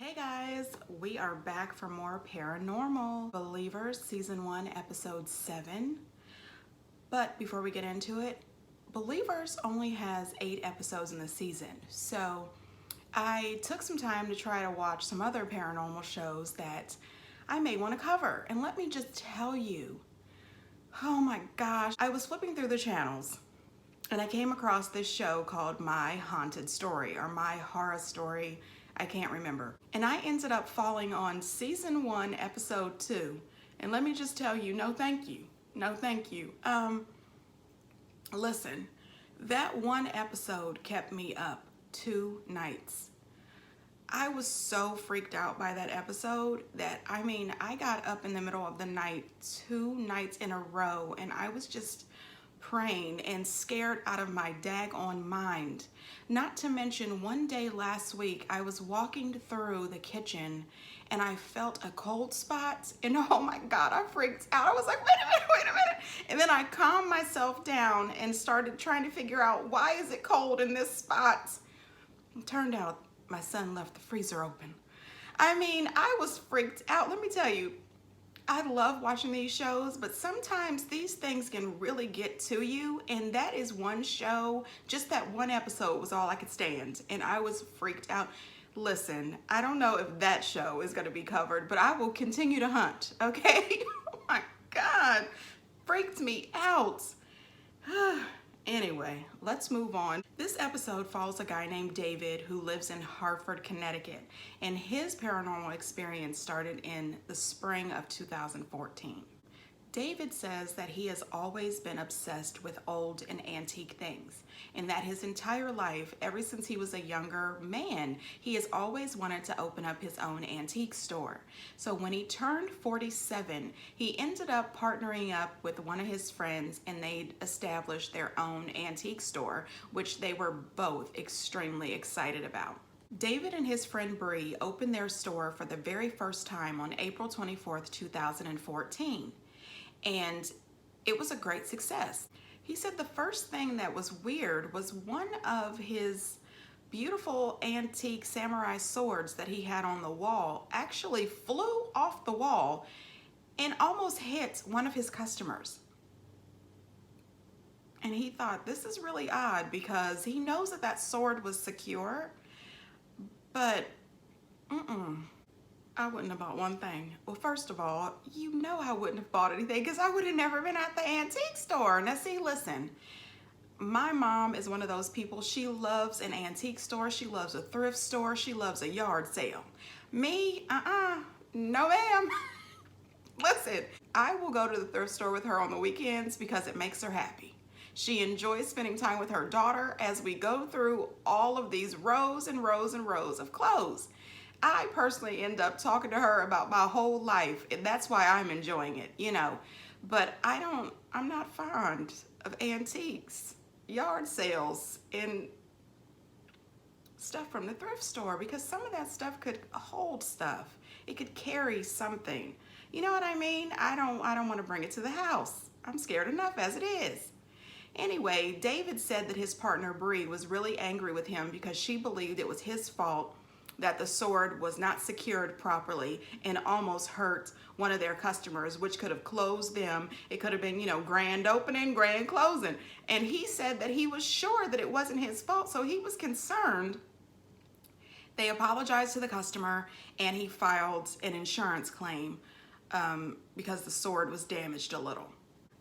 Hey guys, we are back for more Paranormal Believers Season 1 Episode 7. But before we get into it, Believers only has 8 episodes in the season. So I took some time to try to watch some other paranormal shows that I may want to cover. And let me just tell you, oh my gosh, I was flipping through the channels and I came across this show called My Haunted Story or My Horror Story. I can't remember. And I ended up falling on Season 1, Episode 2. And let me just tell you, no thank you. No thank you. Listen, that one episode kept me up 2 nights. I was so freaked out by that episode that, I got up in the middle of the night 2 nights in a row and I was just praying and scared out of my daggone mind. Not to mention, one day last week I was walking through the kitchen and I felt a cold spot and oh my God, I freaked out. I was like, wait a minute. And then I calmed myself down and started trying to figure out, why is it cold in this spot? It turned out my son left the freezer open. I was freaked out. Let me tell you, I love watching these shows, but sometimes these things can really get to you, and that is one show, just that one episode was all I could stand, and I was freaked out. Listen, I don't know if that show is going to be covered, but I will continue to hunt, okay? Oh my God, freaked me out. Anyway, let's move on. This episode follows a guy named David who lives in Hartford, Connecticut, and his paranormal experience started in the spring of 2014. David says that he has always been obsessed with old and antique things, and that his entire life, ever since he was a younger man, he has always wanted to open up his own antique store. So when he turned 47, he ended up partnering up with one of his friends and they established their own antique store, which they were both extremely excited about. David and his friend Bree opened their store for the very first time on April 24th, 2014. And it was a great success. He said the first thing that was weird was one of his beautiful antique samurai swords that he had on the wall actually flew off the wall and almost hit one of his customers. And he thought, this is really odd, because he knows that that sword was secure, but I wouldn't have bought one thing. Well, first of all, you know I wouldn't have bought anything because I would have never been at the antique store. Now see, listen, my mom is one of those people. She loves an antique store. She loves a thrift store. She loves a yard sale. Me, no ma'am. Listen, I will go to the thrift store with her on the weekends because it makes her happy. She enjoys spending time with her daughter as we go through all of these rows and rows and rows of clothes. I personally end up talking to her about my whole life, and that's why I'm enjoying it, you know. But I'm not fond of antiques, yard sales, and stuff from the thrift store, because some of that stuff could hold stuff. It could carry something. You know what I mean? I don't want to bring it to the house. I'm scared enough as it is. Anyway, David said that his partner Bree was really angry with him because she believed it was his fault that the sword was not secured properly and almost hurt one of their customers, which could have closed them. It could have been, grand opening, grand closing. And he said that he was sure that it wasn't his fault, so he was concerned. They apologized to the customer and he filed an insurance claim because the sword was damaged a little.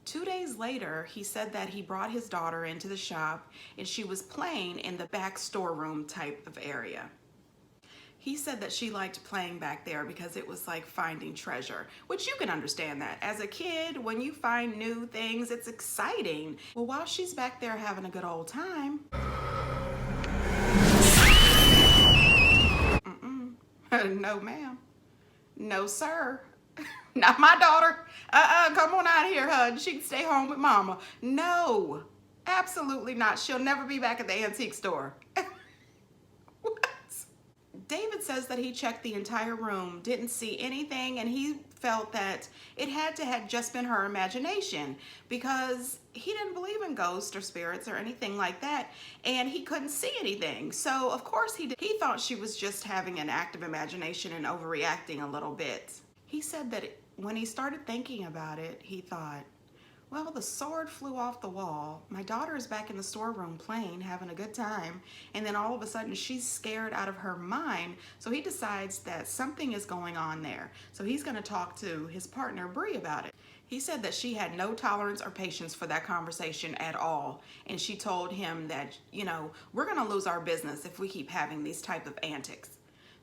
2 days later, he said that he brought his daughter into the shop and she was playing in the back storeroom type of area. He said that she liked playing back there because it was like finding treasure, which you can understand that. As a kid, when you find new things, it's exciting. Well, while she's back there having a good old time, no ma'am, no sir, not my daughter. Come on out here, hun. She can stay home with mama. No, absolutely not. She'll never be back at the antique store. David says that he checked the entire room, didn't see anything, and he felt that it had to have just been her imagination, because he didn't believe in ghosts or spirits or anything like that, and he couldn't see anything. So of course he thought she was just having an active imagination and overreacting a little bit. He said that when he started thinking about it, he thought, well, the sword flew off the wall. My daughter is back in the storeroom playing, having a good time, and then all of a sudden she's scared out of her mind. So he decides that something is going on there. So he's going to talk to his partner, Bree, about it. He said that she had no tolerance or patience for that conversation at all. And she told him that, you know, we're going to lose our business if we keep having these type of antics.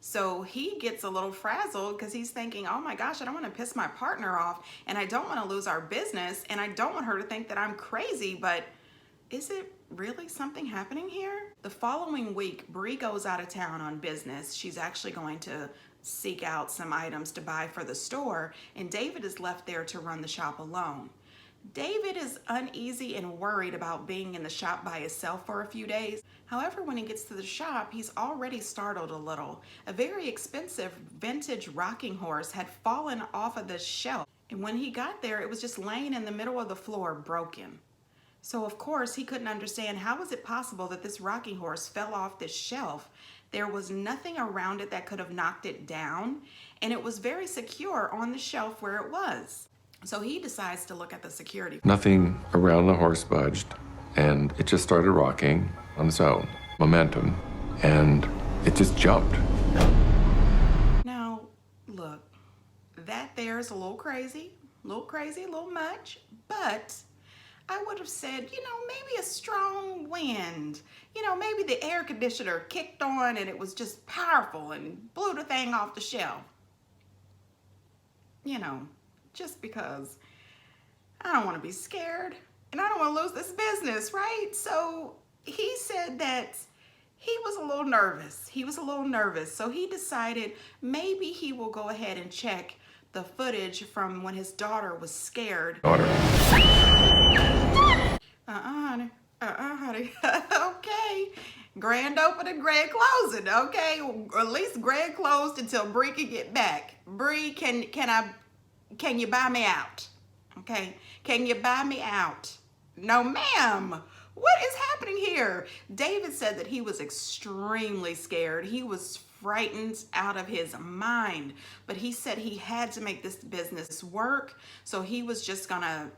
So he gets a little frazzled because he's thinking, oh my gosh, I don't want to piss my partner off, and I don't want to lose our business, and I don't want her to think that I'm crazy, but is it really something happening here? The following week, Bree goes out of town on business. She's actually going to seek out some items to buy for the store, and David is left there to run the shop alone. David is uneasy and worried about being in the shop by himself for a few days. However, when he gets to the shop, he's already startled a little. A very expensive vintage rocking horse had fallen off of the shelf, and when he got there, it was just laying in the middle of the floor, broken. So of course, he couldn't understand how was it possible that this rocking horse fell off this shelf. There was nothing around it that could have knocked it down, and it was very secure on the shelf where it was. So he decides to look at the security. Nothing around the horse budged, and it just started rocking on its own, momentum, and it just jumped. Now, look, that there's a little crazy, a little much, but I would have said, you know, maybe a strong wind. You know, maybe the air conditioner kicked on and it was just powerful and blew the thing off the shelf. You know, just because I don't want to be scared and I don't want to lose this business, right? So he said that he was a little nervous. So he decided maybe he will go ahead and check the footage from when his daughter was scared. Daughter. Honey. Okay. Grand opening, grand closing, okay? Or at least grand closed until Bree can get back. Bree, can you buy me out? Okay? Can you buy me out? No, ma'am. What is happening here? David said that he was extremely scared. He was frightened out of his mind, but he said he had to make this business work, so he was just gonna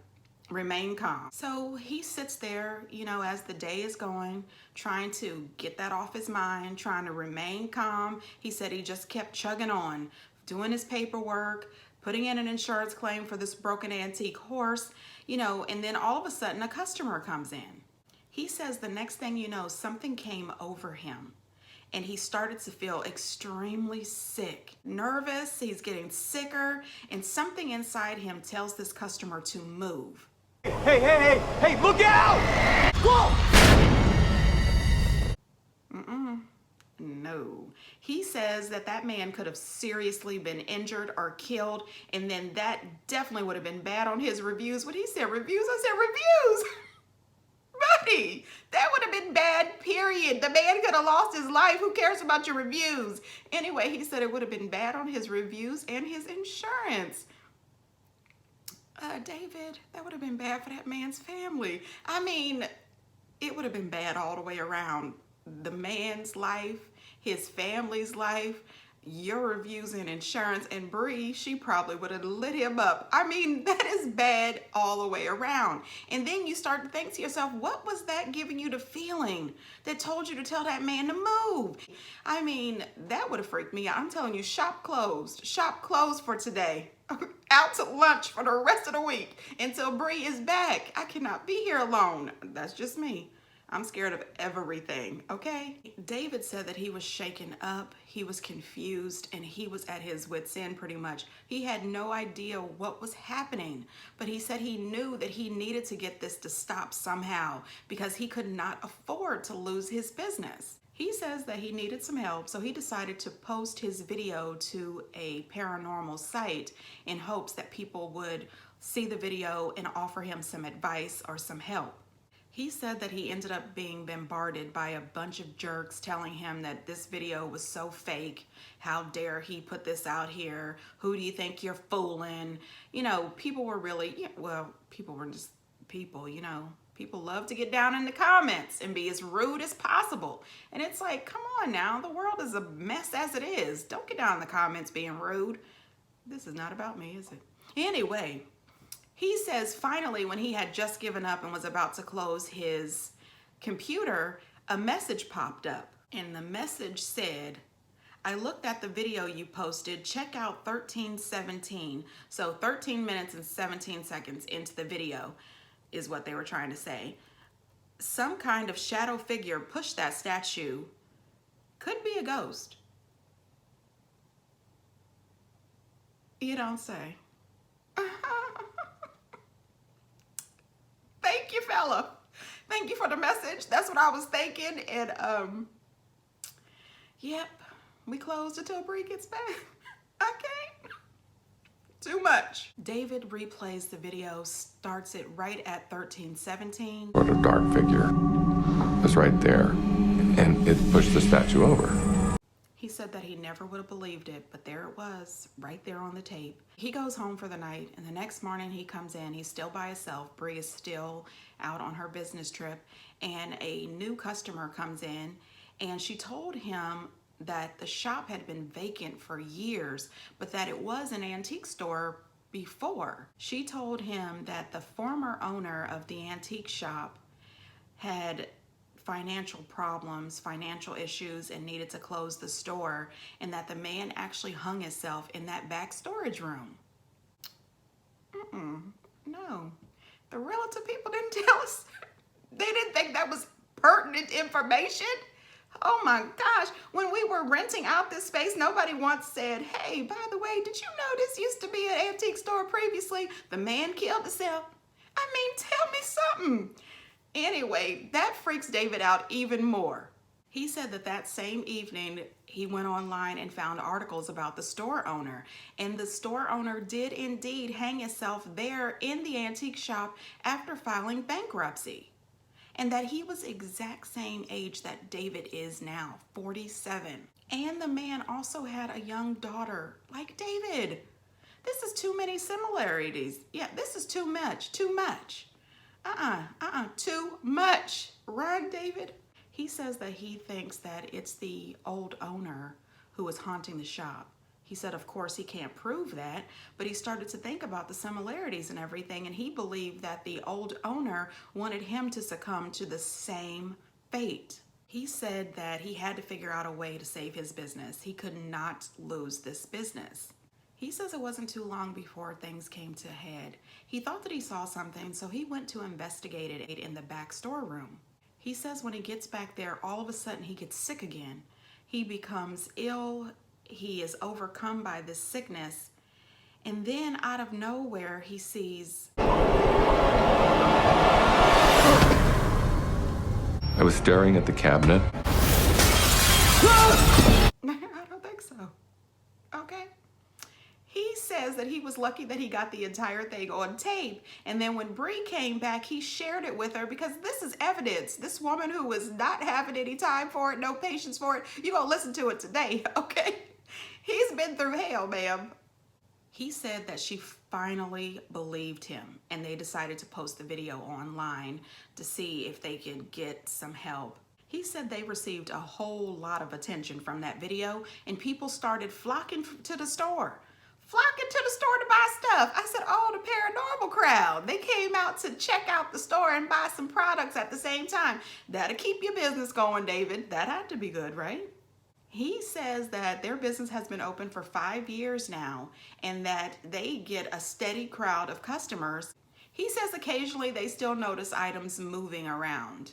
remain calm. So he sits there, you know, as the day is going, trying to get that off his mind, trying to remain calm. He said he just kept chugging on, doing his paperwork, putting in an insurance claim for this broken antique horse, you know, and then all of a sudden a customer comes in. He says the next thing you know, something came over him and he started to feel extremely sick, nervous, he's getting sicker, and something inside him tells this customer to move. Hey, look out! Whoa! No. He says that man could have seriously been injured or killed, and then that definitely would have been bad on his reviews. When he said reviews, I said reviews. Buddy, that would have been bad, period. The man could have lost his life. Who cares about your reviews? Anyway, he said it would have been bad on his reviews and his insurance. David, that would have been bad for that man's family. I mean, it would have been bad all the way around. The man's life, his family's life, your reviews and insurance, and Bree, she probably would have lit him up. I mean, that is bad all the way around. And then you start to think to yourself, what was that giving you the feeling that told you to tell that man to move? I mean, that would have freaked me out. I'm telling you, shop closed for today. Out to lunch for the rest of the week until Bree is back. I cannot be here alone. That's just me. I'm scared of everything, okay? David said that he was shaken up, he was confused, and he was at his wit's end pretty much. He had no idea what was happening, but he said he knew that he needed to get this to stop somehow because he could not afford to lose his business. He says that he needed some help, so he decided to post his video to a paranormal site in hopes that people would see the video and offer him some advice or some help. He said that he ended up being bombarded by a bunch of jerks telling him that this video was so fake. How dare he put this out here? Who do you think you're fooling? You know, people were really, yeah, well, people were just people, you know. People love to get down in the comments and be as rude as possible. And it's like, come on now, the world is a mess as it is. Don't get down in the comments being rude. This is not about me, is it? Anyway, he says finally when he had just given up and was about to close his computer, a message popped up. And the message said, I looked at the video you posted, check out 13:17. So 13 minutes and 17 seconds into the video is what they were trying to say. Some kind of shadow figure pushed that statue. Could be a ghost. You don't say. Thank you, fella. Thank you for the message. That's what I was thinking. And yep, we closed until Bree gets back. Okay. Too much. David replays the video, starts it right at 13:17. What a dark figure was right there, and it pushed the statue over. He said that he never would have believed it, but there it was, right there on the tape. He goes home for the night, and the next morning he comes in. He's still by himself. Bree is still out on her business trip, and a new customer comes in, and she told him that the shop had been vacant for years, but that it was an antique store before. She told him that the former owner of the antique shop had financial problems, financial issues, and needed to close the store, and that the man actually hung himself in that back storage room. No. The realtor people didn't tell us. They didn't think that was pertinent information. Oh my gosh, when we were renting out this space, nobody once said, hey, by the way, did you know this used to be an antique store previously? The man killed himself. I mean, tell me something. Anyway, that freaks David out even more. He said that that same evening, he went online and found articles about the store owner. And the store owner did indeed hang himself there in the antique shop after filing bankruptcy. And that he was exact same age that David is now, 47. And the man also had a young daughter like David. This is too many similarities. Yeah, this is too much, too much. Too much. Run, David. He says that he thinks that it's the old owner who is haunting the shop. He said, of course, he can't prove that, but he started to think about the similarities and everything, and he believed that the old owner wanted him to succumb to the same fate. He said that he had to figure out a way to save his business. He could not lose this business. He says it wasn't too long before things came to a head. He thought that he saw something, so he went to investigate it in the back storeroom. He says when he gets back there, all of a sudden he gets sick again. He becomes ill. He is overcome by this sickness. And then out of nowhere, he sees... I was staring at the cabinet. I don't think so. Okay. He says that he was lucky that he got the entire thing on tape. And then when Bree came back, he shared it with her because this is evidence. This woman who was not having any time for it, no patience for it, you're going to listen to it today, okay? He's been through hell, ma'am. He said that she finally believed him, and they decided to post the video online to see if they could get some help. He said they received a whole lot of attention from that video, and people started flocking to the store. Flocking to the store to buy stuff. I said, oh, the paranormal crowd. They came out to check out the store and buy some products at the same time. That'll keep your business going, David. That had to be good, right? He says that their business has been open for 5 years now and that they get a steady crowd of customers. He says occasionally they still notice items moving around.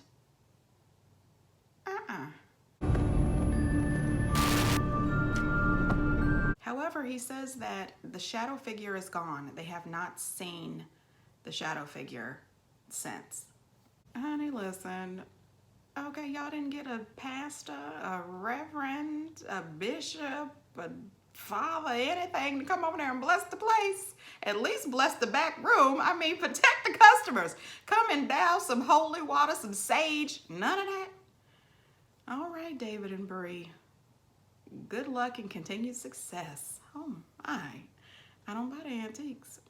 However, he says that the shadow figure is gone. They have not seen the shadow figure since. Honey, listen. Okay, y'all didn't get a pastor, a reverend, a bishop, a father, anything to come over there and bless the place. At least bless the back room. I mean, protect the customers. Come and douse some holy water, some sage. None of that. All right, David and Bree. Good luck and continued success. Oh my. I don't buy the antiques.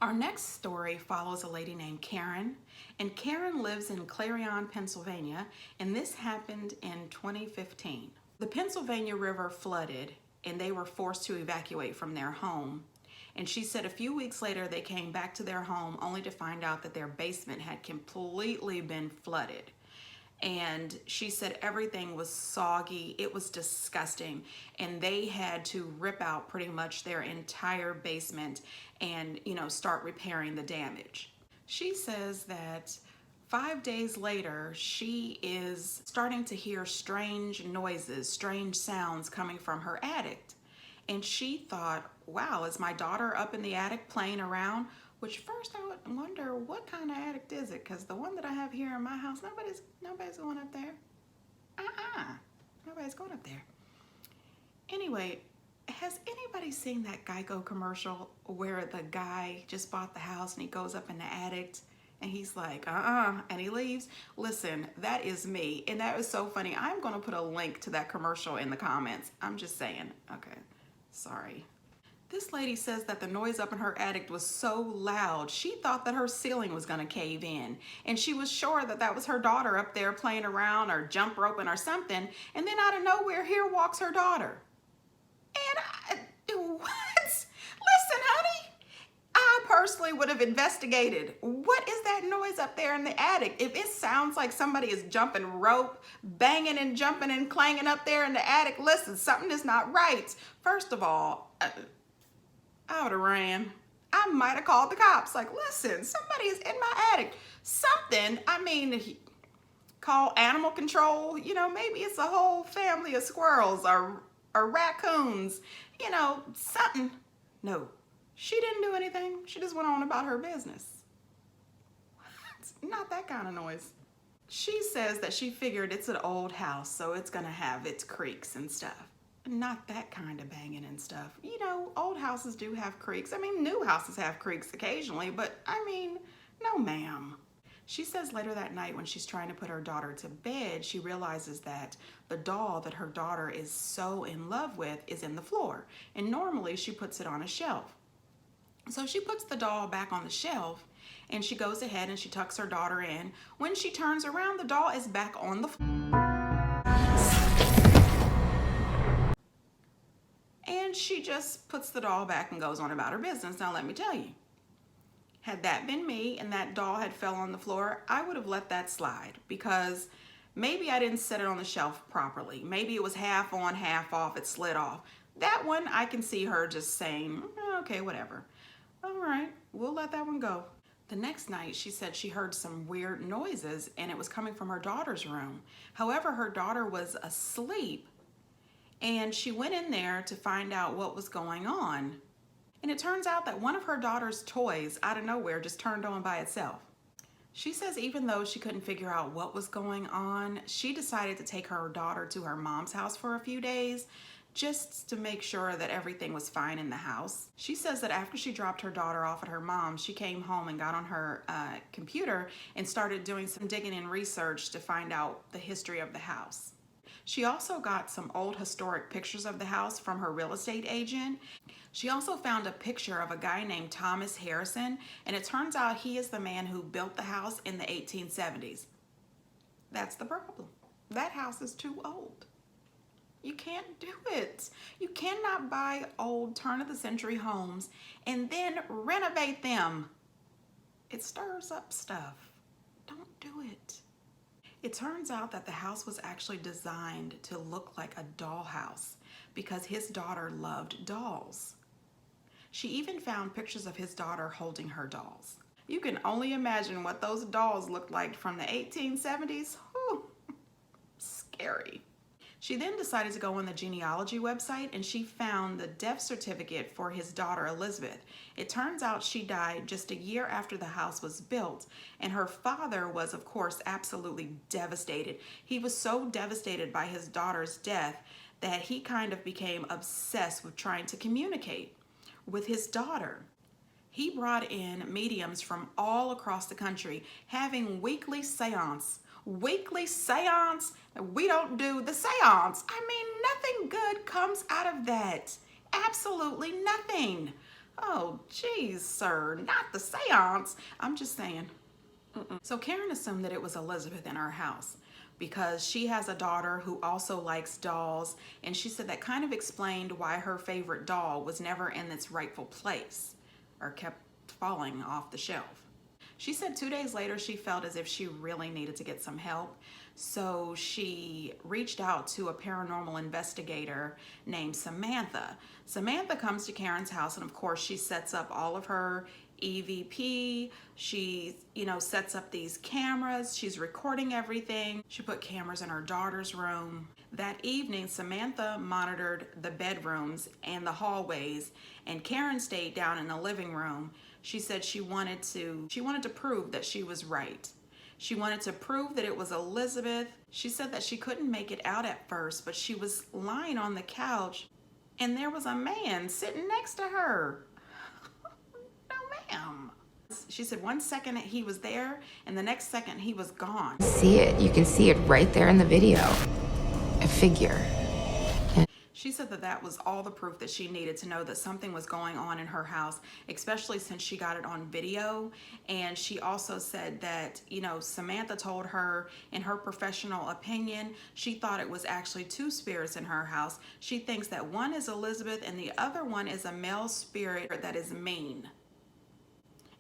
Our next story follows a lady named Karen, and Karen lives in Clarion, Pennsylvania, and this happened in 2015. The Pennsylvania River flooded, and they were forced to evacuate from their home. And she said a few weeks later they came back to their home only to find out that their basement had completely been flooded. And she said everything was soggy, it was disgusting, and they had to rip out pretty much their entire basement and, start repairing the damage. She says that 5 days later, she is starting to hear strange noises, strange sounds coming from her attic. And she thought, wow, is my daughter up in the attic playing around? Which first I would wonder, what kind of attic is it? Because the one that I have here in my house, nobody's going up there. Nobody's going up there. Anyway, has anybody seen that Geico commercial where the guy just bought the house and he goes up in the attic and he's like, and he leaves? Listen, that is me. And that was so funny. I'm going to put a link to that commercial in the comments. I'm just saying. Okay, sorry. This lady says that the noise up in her attic was so loud, she thought that her ceiling was going to cave in. And she was sure that that was her daughter up there playing around or jump roping or something. And then out of nowhere, here walks her daughter. And what? Listen, honey, I personally would have investigated. What is that noise up there in the attic? If it sounds like somebody is jumping rope, banging and jumping and clanging up there in the attic, listen, something is not right. First of all, I would have ran. I might have called the cops. Like, listen, somebody is in my attic. Something, call animal control. Maybe it's a whole family of squirrels or raccoons. Something. No, she didn't do anything. She just went on about her business. What? Not that kind of noise. She says that she figured it's an old house, so it's going to have its creaks and stuff. Not that kind of banging and stuff. Old houses do have creaks. New houses have creaks occasionally, but no ma'am. She says later that night when she's trying to put her daughter to bed, she realizes that the doll that her daughter is so in love with is in the floor. And normally she puts it on a shelf. So she puts the doll back on the shelf and she goes ahead and she tucks her daughter in. When she turns around, the doll is back on the floor. And she just puts the doll back and goes on about her business. Now let me tell you, had that been me and that doll had fell on the floor, I would have let that slide because maybe I didn't set it on the shelf properly. Maybe it was half on, half off, it slid off. That one, I can see her just saying, okay, whatever. All right, we'll let that one go. The next night, she said she heard some weird noises and it was coming from her daughter's room. However, her daughter was asleep and she went in there to find out what was going on. And it turns out that one of her daughter's toys out of nowhere just turned on by itself. She says even though she couldn't figure out what was going on, she decided to take her daughter to her mom's house for a few days just to make sure that everything was fine in the house. She says that after she dropped her daughter off at her mom's, she came home and got on her computer and started doing some digging and research to find out the history of the house. She also got some old historic pictures of the house from her real estate agent. She also found a picture of a guy named Thomas Harrison, and it turns out he is the man who built the house in the 1870s. That's the problem. That house is too old. You can't do it. You cannot buy old turn-of-the-century homes and then renovate them. It stirs up stuff. Don't do it. It turns out that the house was actually designed to look like a dollhouse because his daughter loved dolls. She even found pictures of his daughter holding her dolls. You can only imagine what those dolls looked like from the 1870s. Whew, scary. She then decided to go on the genealogy website and she found the death certificate for his daughter Elizabeth. It turns out she died just a year after the house was built, and her father was, of course, absolutely devastated. He was so devastated by his daughter's death that he kind of became obsessed with trying to communicate with his daughter. He brought in mediums from all across the country having weekly seance. Weekly seance? We don't do the seance. I mean, nothing good comes out of that. Absolutely nothing. Oh, geez, sir, not the seance. I'm just saying. So Karen assumed that it was Elizabeth in her house because she has a daughter who also likes dolls, and she said that kind of explained why her favorite doll was never in its rightful place or kept falling off the shelf. She said 2 days later she felt as if she really needed to get some help, so she reached out to a paranormal investigator named Samantha. Samantha comes to Karen's house, and of course she sets up all of her EVP. She, sets up these cameras. She's recording everything. She put cameras in her daughter's room. That evening, Samantha monitored the bedrooms and the hallways, and Karen stayed down in the living room. She said she wanted to prove that she was right. She wanted to prove that it was Elizabeth. She said that she couldn't make it out at first, but she was lying on the couch and there was a man sitting next to her. No, ma'am. She said 1 second he was there and the next second he was gone. See it. You can see it right there in the video. A figure. She said that that was all the proof that she needed to know that something was going on in her house, especially since she got it on video. And she also said that, Samantha told her, in her professional opinion, she thought it was actually two spirits in her house. She thinks that one is Elizabeth and the other one is a male spirit that is mean.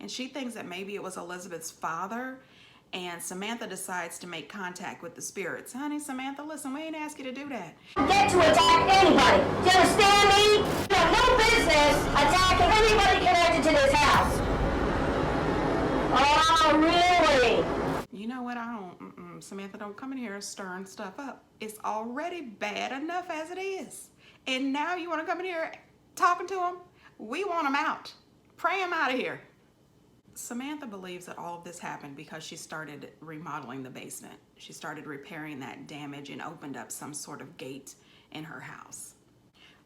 And she thinks that maybe it was Elizabeth's father. And Samantha decides to make contact with the spirits. Honey, Samantha, listen, we ain't asked you to do that. Get to attack anybody. Do you understand me? You have no business attacking anybody connected to this house. Oh, really? You know what? Samantha, don't come in here stirring stuff up. It's already bad enough as it is. And now you want to come in here talking to them? We want them out. Pray them out of here. Samantha believes that all of this happened because she started remodeling the basement. She started repairing that damage and opened up some sort of gate in her house.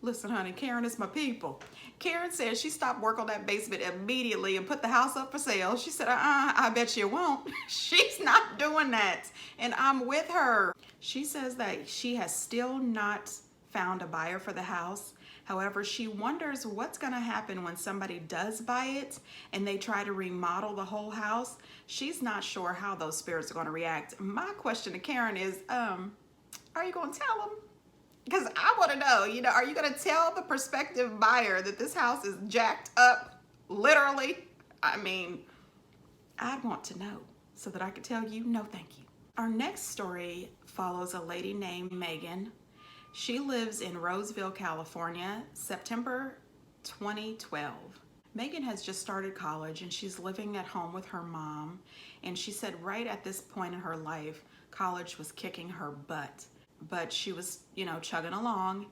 Listen, honey, Karen is my people. Karen said she stopped work on that basement immediately and put the house up for sale. She said, I bet you won't. She's not doing that. And I'm with her. She says that she has still not found a buyer for the house. However, she wonders what's going to happen when somebody does buy it and they try to remodel the whole house. She's not sure how those spirits are going to react. My question to Karen is, are you going to tell them? Because I want to know, are you going to tell the prospective buyer that this house is jacked up, literally? I mean, I'd want to know so that I could tell you, no, thank you. Our next story follows a lady named Megan. She lives in Roseville, California, September 2012. Megan has just started college and she's living at home with her mom. And she said right at this point in her life, college was kicking her butt. But she was, chugging along,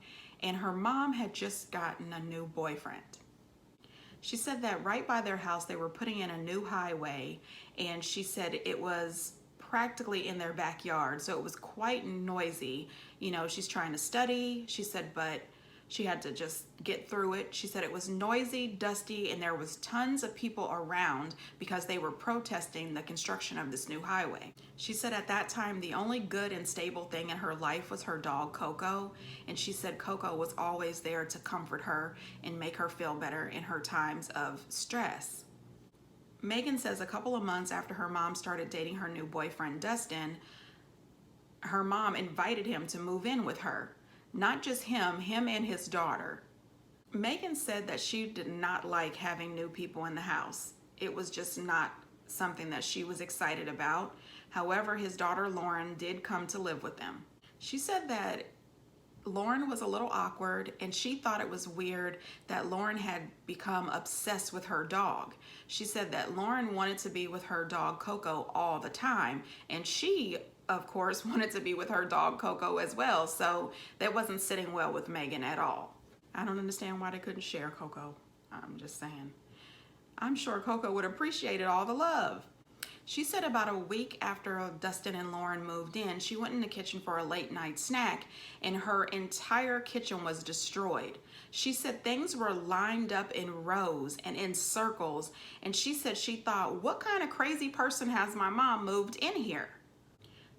and her mom had just gotten a new boyfriend. She said that right by their house, they were putting in a new highway, and she said it was practically in their backyard, so it was quite noisy. She's trying to study, she said, but she had to just get through it. She said it was noisy, dusty, and there was tons of people around because they were protesting the construction of this new highway. She said at that time, the only good and stable thing in her life was her dog, Coco, and she said Coco was always there to comfort her and make her feel better in her times of stress. Megan says a couple of months after her mom started dating her new boyfriend, Dustin, her mom invited him to move in with her. Not just him and his daughter. Megan said that she did not like having new people in the house. It was just not something that she was excited about. However, his daughter Lauren did come to live with them. She said that Lauren was a little awkward and she thought it was weird that Lauren had become obsessed with her dog. She said that Lauren wanted to be with her dog Coco all the time, and she of course wanted to be with her dog Coco as well, so that wasn't sitting well with Megan at all. I don't understand why they couldn't share Coco. I'm just saying. I'm sure Coco would appreciate all the love. She said about a week after Dustin and Lauren moved in, she went in the kitchen for a late night snack and her entire kitchen was destroyed. She said things were lined up in rows and in circles, and she said she thought, what kind of crazy person has my mom moved in here?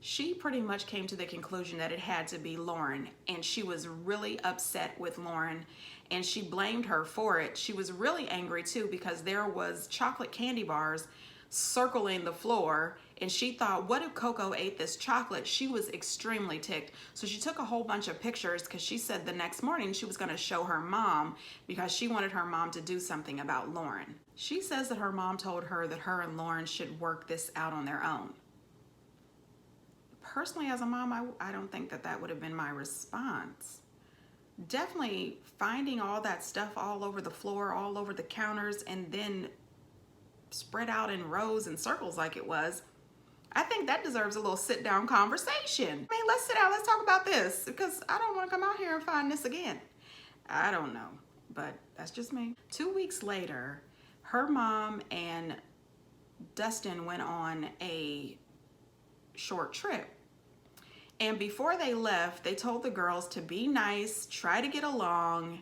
She pretty much came to the conclusion that it had to be Lauren, and she was really upset with Lauren and she blamed her for it. She was really angry too because there was chocolate candy bars circling the floor, and she thought, what if Coco ate this chocolate? She was extremely ticked. So she took a whole bunch of pictures because she said the next morning she was going to show her mom because she wanted her mom to do something about Lauren. She says that her mom told her that her and Lauren should work this out on their own. Personally, as a mom, I don't think that that would have been my response. Definitely finding all that stuff all over the floor, all over the counters, and then spread out in rows and circles like it was, I think that deserves a little sit-down conversation. I mean, let's sit down, let's talk about this, because I don't want to come out here and find this again. I don't know, but that's just me. 2 weeks later, her mom and Dustin went on a short trip. And before they left, they told the girls to be nice, try to get along,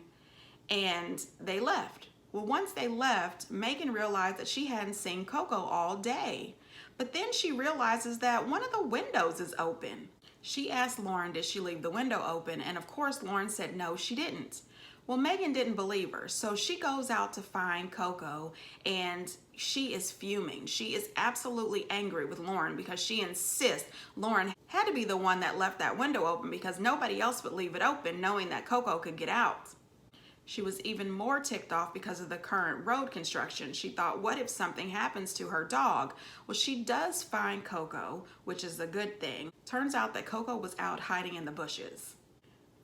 and they left. Well, once they left, Megan realized that she hadn't seen Coco all day. But then she realizes that one of the windows is open. She asked Lauren, did she leave the window open? And of course, Lauren said no, she didn't. Well, Megan didn't believe her. So she goes out to find Coco and she is fuming. She is absolutely angry with Lauren because she insists Lauren had to be the one that left that window open because nobody else would leave it open knowing that Coco could get out. She was even more ticked off because of the current road construction. She thought, what if something happens to her dog? Well, she does find Coco, which is a good thing. Turns out that Coco was out hiding in the bushes.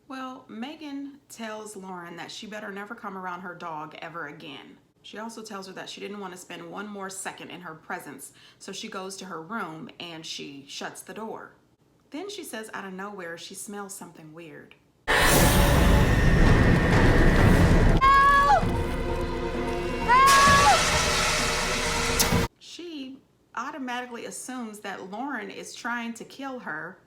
Well, Megan tells Lauren that she better never come around her dog ever again. She also tells her that she didn't want to spend one more second in her presence, so she goes to her room and she shuts the door. Then she says out of nowhere she smells something weird. She automatically assumes that Lauren is trying to kill her.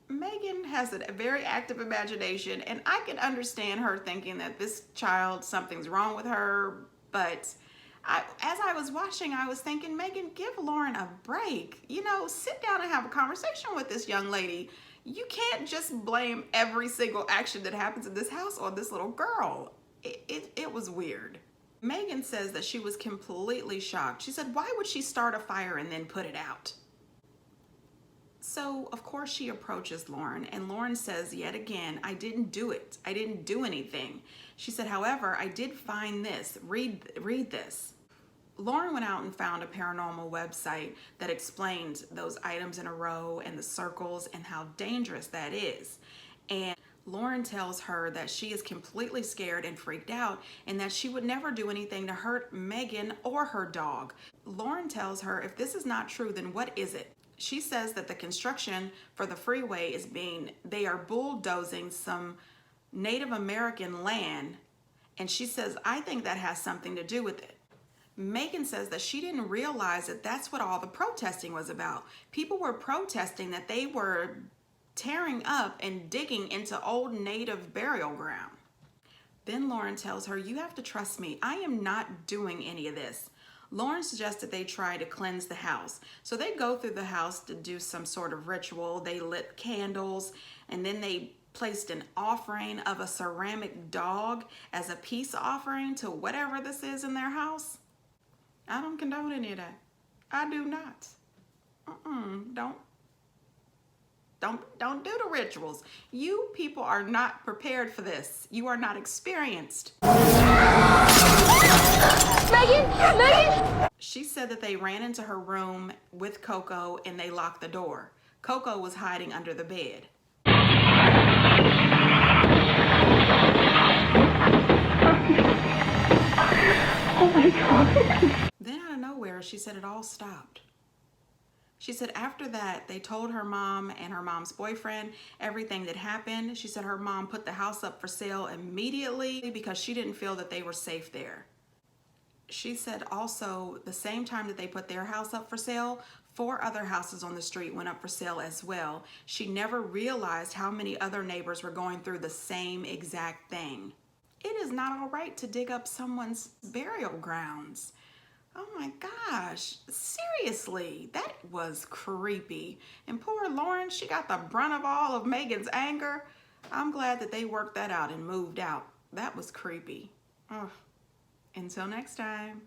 Megan has a very active imagination, and I can understand her thinking that this child, something's wrong with her, but as I was watching, I was thinking, Megan, give Lauren a break. You know, sit down and have a conversation with this young lady. You can't just blame every single action that happens in this house on this little girl. It was weird. Megan says that she was completely shocked. She said, why would she start a fire and then put it out? So, of course, she approaches Lauren, and Lauren says yet again, I didn't do it. I didn't do anything. She said, however, I did find this. Read this. Lauren went out and found a paranormal website that explained those items in a row and the circles and how dangerous that is. And Lauren tells her that she is completely scared and freaked out and that she would never do anything to hurt Megan or her dog. Lauren tells her, if this is not true, then what is it? She says that the construction for the freeway they are bulldozing some Native American land, and she says, I think that has something to do with it. Megan says that she didn't realize that that's what all the protesting was about. People were protesting that they were tearing up and digging into old Native burial ground. Then Lauren tells her, you have to trust me. I am not doing any of this. Lauren suggested they try to cleanse the house. So they go through the house to do some sort of ritual. They lit candles, and then they placed an offering of a ceramic dog as a peace offering to whatever this is in their house. I don't condone any of that. I do not. Don't do the rituals. You people are not prepared for this. You are not experienced. Megan! She said that they ran into her room with Coco and they locked the door. Coco was hiding under the bed. Oh my God. Then out of nowhere, she said it all stopped. She said after that, they told her mom and her mom's boyfriend everything that happened. She said her mom put the house up for sale immediately because she didn't feel that they were safe there. She said also the same time that they put their house up for sale, 4 other houses on the street went up for sale as well. She never realized how many other neighbors were going through the same exact thing. It is not all right to dig up someone's burial grounds. Oh my gosh, seriously, that was creepy. And poor Lauren, she got the brunt of all of Megan's anger. I'm glad that they worked that out and moved out. That was creepy. Ugh. Until next time.